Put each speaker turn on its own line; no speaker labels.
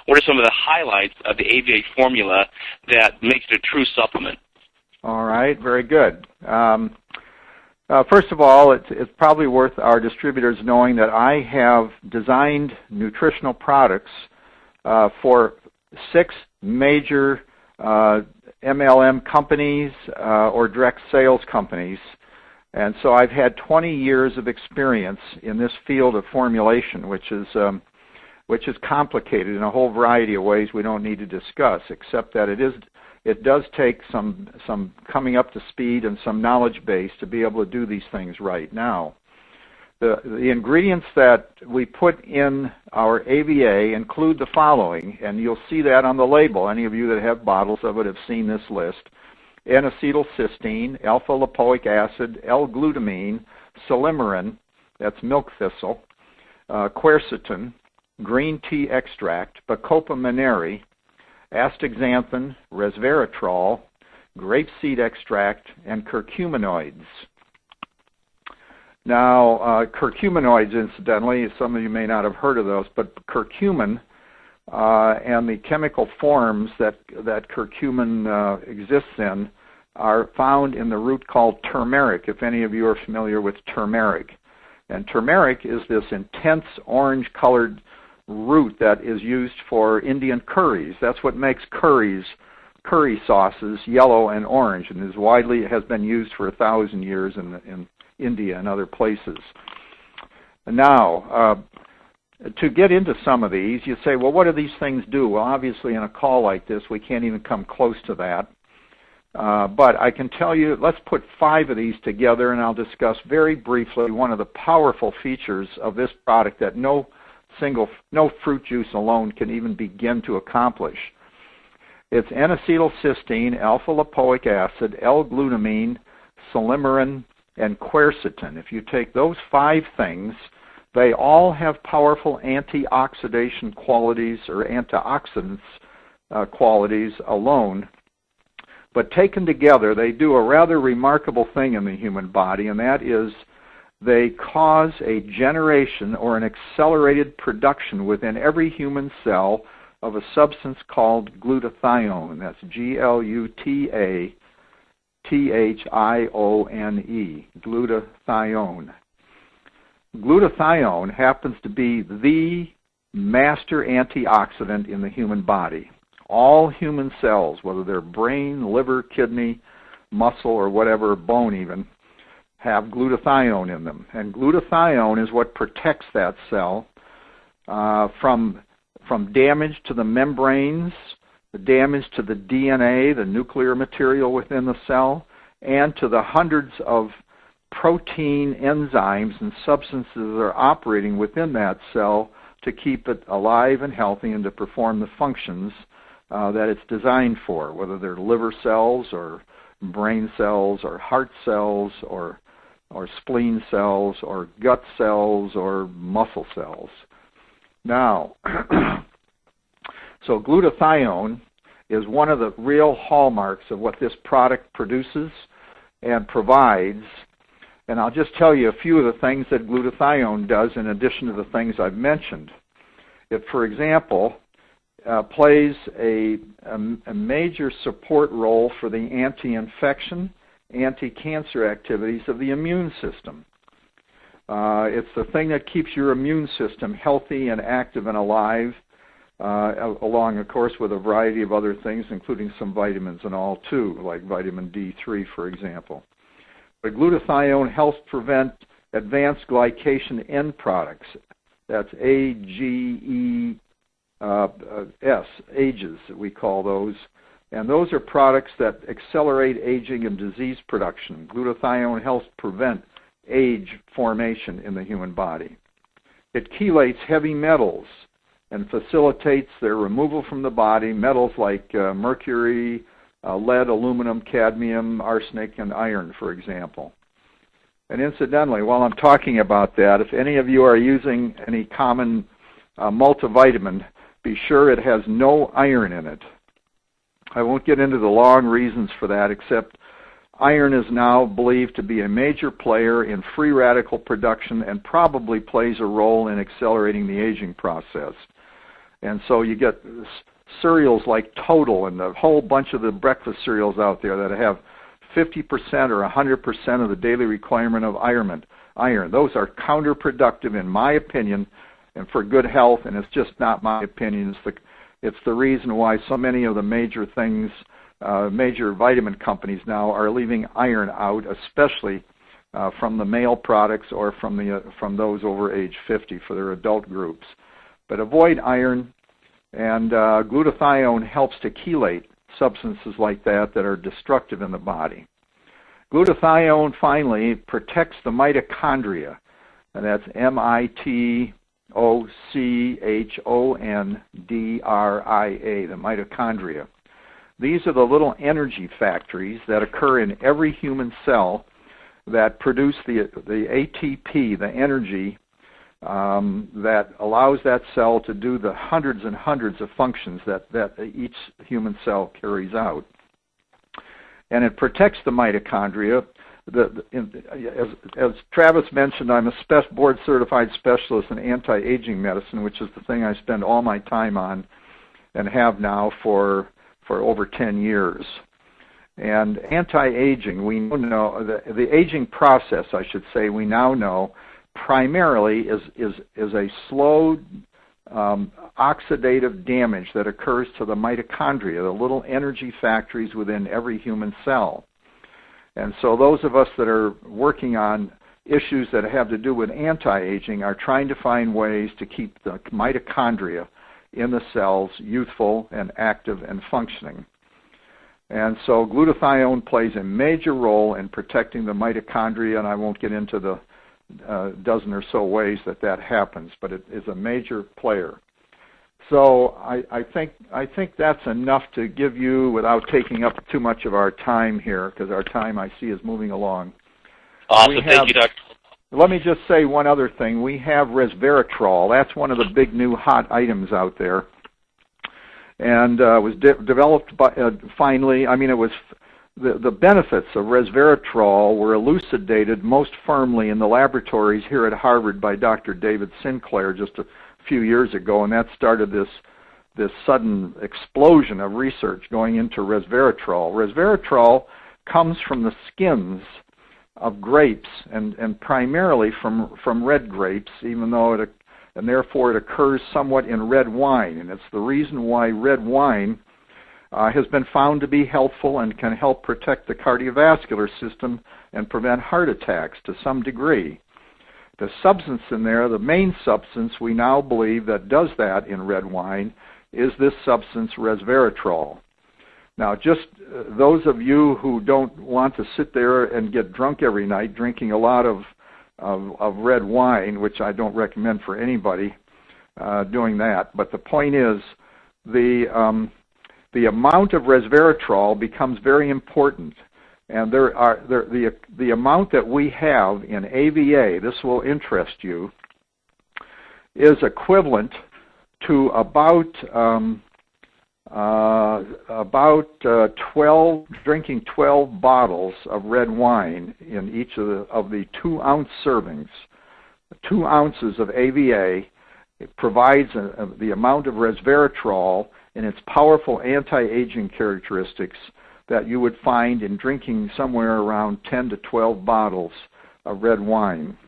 what are some of the highlights of the AVIA formula that makes it a true supplement?
All right, very good. First of all, it's probably worth our distributors knowing that I have designed nutritional products for 6 major MLM companies or direct sales companies. And so I've had 20 years of experience in this field of formulation, which is complicated in a whole variety of ways we don't need to discuss, except that it does take some coming up to speed and some knowledge base to be able to do these things right now. The ingredients that we put in our AVA include the following, and you'll see that on the label. Any of you that have bottles of it have seen this list: N-acetylcysteine, alpha-lipoic acid, L-glutamine, silymarin, that's milk thistle, quercetin, green tea extract, Bacopa monnieri, astaxanthin, resveratrol, grapeseed extract, and curcuminoids. Now, curcuminoids, incidentally, some of you may not have heard of those, but curcumin and the chemical forms that curcumin exists in are found in the root called turmeric, if any of you are familiar with turmeric. And turmeric is this intense orange-colored root that is used for Indian curries. That's what makes curry sauces yellow and orange, and has been used for 1,000 years in India and other places. Now, to get into some of these, you say, well, what do these things do? Well, obviously, in a call like this, we can't even come close to that. But I can tell you, let's put 5 of these together, and I'll discuss very briefly one of the powerful features of this product that no fruit juice alone can even begin to accomplish. It's N-acetylcysteine, alpha-lipoic acid, L-glutamine, silymarin, and quercetin. If you take those 5 things, they all have powerful antioxidation qualities or antioxidants qualities alone. But taken together, they do a rather remarkable thing in the human body, and that is they cause a generation or an accelerated production within every human cell of a substance called glutathione. That's Glutathione, glutathione. Glutathione happens to be the master antioxidant in the human body. All human cells, whether they're brain, liver, kidney, muscle, or whatever, bone even, have glutathione in them. And glutathione is what protects that cell from damage to the membranes, the damage to the DNA, the nuclear material within the cell, and to the hundreds of protein enzymes and substances that are operating within that cell to keep it alive and healthy and to perform the functions that it's designed for, whether they're liver cells or brain cells or heart cells or spleen cells or gut cells or muscle cells. Now, so glutathione is one of the real hallmarks of what this product produces and provides. And I'll just tell you a few of the things that glutathione does in addition to the things I've mentioned. It, for example, plays a major support role for the anti-infection, anti-cancer activities of the immune system. It's the thing that keeps your immune system healthy and active and alive, along, of course, with a variety of other things, including some vitamins and all, too, like vitamin D3, for example. But glutathione helps prevent advanced glycation end products. That's AGES, AGES, we call those. And those are products that accelerate aging and disease production. Glutathione helps prevent age formation in the human body. It chelates heavy metals and facilitates their removal from the body, metals like mercury, lead, aluminum, cadmium, arsenic, and iron, for example. And incidentally, while I'm talking about that, if any of you are using any common multivitamin, be sure it has no iron in it. I won't get into the long reasons for that, except iron is now believed to be a major player in free radical production and probably plays a role in accelerating the aging process. And so you get cereals like Total and a whole bunch of the breakfast cereals out there that have 50% or 100% of the daily requirement of iron. Those are counterproductive, in my opinion, and for good health, and it's just not my opinion. It's the reason why so many of the major things, major vitamin companies now are leaving iron out, especially from the male products or from those over age 50 for their adult groups. But avoid iron, and glutathione helps to chelate substances like that are destructive in the body. Glutathione, finally, protects the mitochondria, and that's mitochondria, the mitochondria. These are the little energy factories that occur in every human cell that produce the ATP, the energy that allows that cell to do the hundreds and hundreds of functions that each human cell carries out. And it protects the mitochondria. As Travis mentioned, I'm a board-certified specialist in anti-aging medicine, which is the thing I spend all my time on and have now for over 10 years. And anti-aging, we know the aging process, I should say, we now know primarily is a slow oxidative damage that occurs to the mitochondria, the little energy factories within every human cell. And so those of us that are working on issues that have to do with anti-aging are trying to find ways to keep the mitochondria in the cells youthful and active and functioning. And so glutathione plays a major role in protecting the mitochondria, and I won't get into the dozen or so ways that happens, but it is a major player. So I think that's enough to give you, without taking up too much of our time here, because our time I see is moving along.
Awesome. Thank you, Dr.
Let me just say one other thing. We have resveratrol. That's one of the big new hot items out there. And was developed by, finally, I mean, it was the benefits of resveratrol were elucidated most firmly in the laboratories here at Harvard by Dr. David Sinclair just a few years ago, and that started this sudden explosion of research going into resveratrol. Resveratrol comes from the skins of grapes, and primarily from red grapes, even though and therefore it occurs somewhat in red wine, and it's the reason why red wine has been found to be helpful and can help protect the cardiovascular system and prevent heart attacks to some degree. The substance in there, the main substance we now believe that does that in red wine, is this substance resveratrol. Now, just those of you who don't want to sit there and get drunk every night drinking a lot of red wine, which I don't recommend for anybody doing that, but the point is the amount of resveratrol becomes very important. And the amount that we have in AVA, this will interest you, is equivalent to about 12 bottles of red wine in each of the 2-ounce servings. 2 ounces of AVA provides the amount of resveratrol and its powerful anti-aging characteristics that you would find in drinking somewhere around 10 to 12 bottles of red wine.